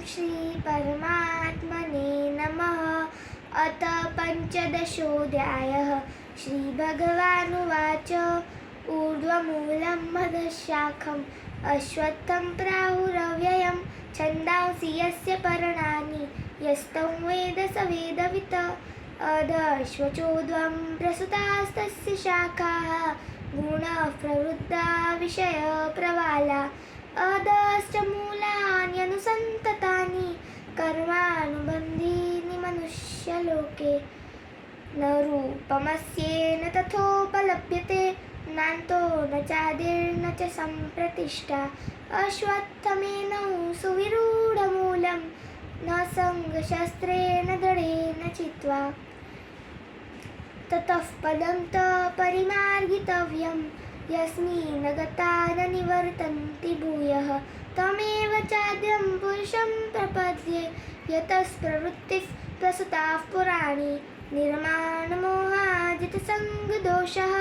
श्री परमात्मने नमः। अथ पञ्चदशोऽध्यायः। श्रीभगवानुवाच ऊर्ध्वमूलं मधुशाखम् अश्वत्थं प्राहुरव्ययं छन्दांसि यस्य पर्णानि यस्तं वेद स वेदवित्। अधश्वचोर्ध्वं प्रसुतास्तस्य शाखाः गुणः प्रवृद्धा विषयप्रवाला। अधश्च मूलान्यनुसन्ततानि कर्मानुबन्धीनि मनुष्यलोके। न रूपमस्येन तथोपलभ्यते नान्तो न चादिर्न च सम्प्रतिष्ठा। अश्वत्थमेनौ सुविरूढमूलं न सङ्गशस्त्रेण दृढेन चित्वा। ततः पदं त परिमार्गितव्यं यस्मिन् गता न निवर्तन्ति भूयः। तमेव चाद्यं पुरुषं प्रपद्ये यतस्प्रवृत्तिः प्रसुताः पुराणी। निर्माणमोहाजितसङ्गदोषः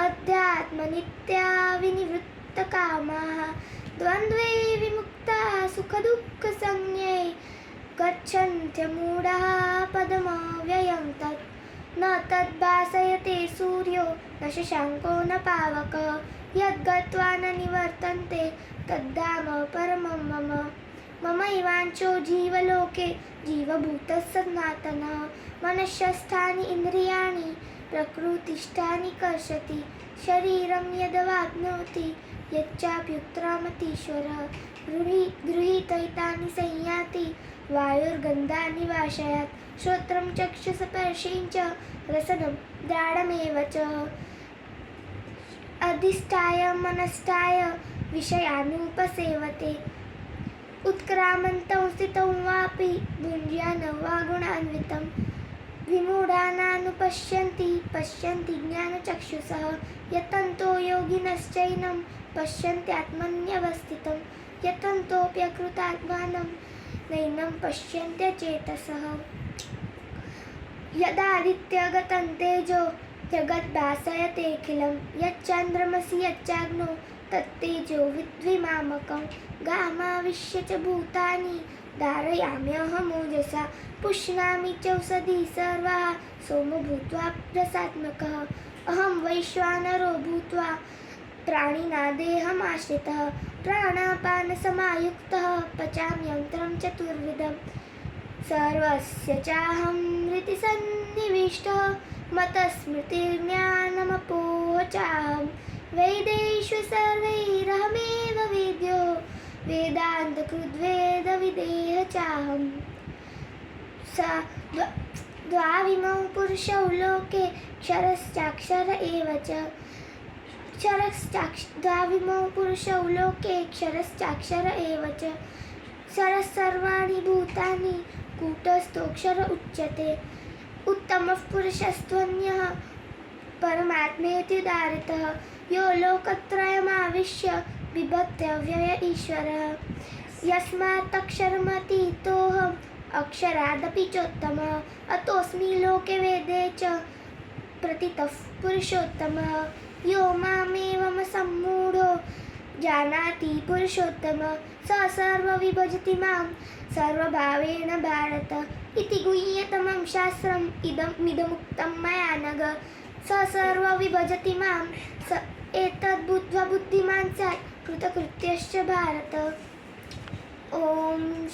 अध्यात्मनित्या विनिवृत्तकामाः। द्वन्द्वे विमुक्ताः सुखदुःखसंज्ञै गच्छन्त्यमूढाः पदमव्ययं तत्। न तद्भासयते सूर्यो न शशाङ्को न पावकः यद्गत्वा न निवर्तन्ते तद्धाम परमं मम। ममैवांशो जीवलोके जीवभूतः सनातनः। मनश्स्थानि इन्द्रियाणि प्रकृतिस्थानि कर्षति। शरीरं यदवाप्नोति यच्चाप्युत्क्रामतीश्वरः। गृहीतैतानि संयाति वायुर्गन्धानि वाशयात्। श्रोत्रं चक्षुस्पर्शं च रसनं घ्राणमेव च। अधिष्ठाय मनस्थाय विषयानुपसेवते। उत्क्रामन्तं स्थितं वापि भुञ्जान वा गुणान्वितं। विमूढानानुपश्यन्ति पश्यन्ति ज्ञानचक्षुषः। यतन्तो योगिनश्चैनं पश्यन्त्यात्मन्यवस्थितं। यतन्तोऽप्यकृतात्मानं नैनं पश्यन्त्यचेतसः। यदादित्यगतं तेजो जगद्भासयतेऽखिलं। यच्चान्द्रमसि यच्चाग्नौ तत्तेजो विद्विमामकं। गामाविश्य च भूतानि धारयाम्यहमोजसा। पुष्णामि चौषधी सर्वाः सोमो भूत्वा रसात्मकः। अहं वैश्वानरो भूत्वा प्राणिना देहमाश्रितः। प्राणापानसमायुक्तः पचाम्यन्त्रं चतुर्विधं। सर्वस्य चाहं हृदि सन्निविष्टः। मतस्मृतिर्ज्ञानमपोहचाहं। वेदेषु सर्वैरहमेव वेद्यो वेदान्तकृद्वेदविदेह चाहम्। द्वाविमौ पुरुषौ लोके क्षरश्चाक्षर एव च। द्वाविमौ पुरुषौ लोके क्षरश्चाक्षर एव च। क्षरः सर्वाणि भूतानि कूटस्थोऽक्षर उच्यते। उत्तमः पुरुषस्त्वन्यः परमात्मेत्युदाहृतः। यो लोकत्रयमाविश्य बिभर्त्यव्यय ईश्वरः। यस्मात्तक्षरमतीतोऽहम् अक्षरादपि चोत्तमः। अतोऽस्मि लोके वेदे च प्रतितः पुरुषोत्तमः। यो मामेवं सम्मूढो जानाति पुरुषोत्तमः स सर्वविभजति मां सर्वभावेन भारत। इति गुह्यतमं शास्त्रम् इदमुक्तं मया नघ। स सर्वविभजति मां स एतद्बुद्ध्वा बुद्धिमान् स्यात् कृतकृत्यश्च भारत। ॐ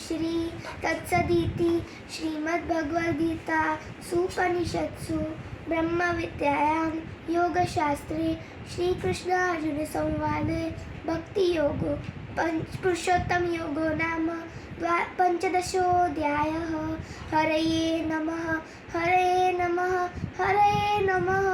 श्री तत्सदिति श्रीमद्भगवद्गीतासूपनिषत्सु ब्रह्मविद्यायां योगशास्त्रे श्रीकृष्णार्जुनसंवादे भक्तियोगो पुरुषोत्तमयोगो नाम पञ्चदशोऽध्यायः। हरये नमः हरये नमः हरये नमः।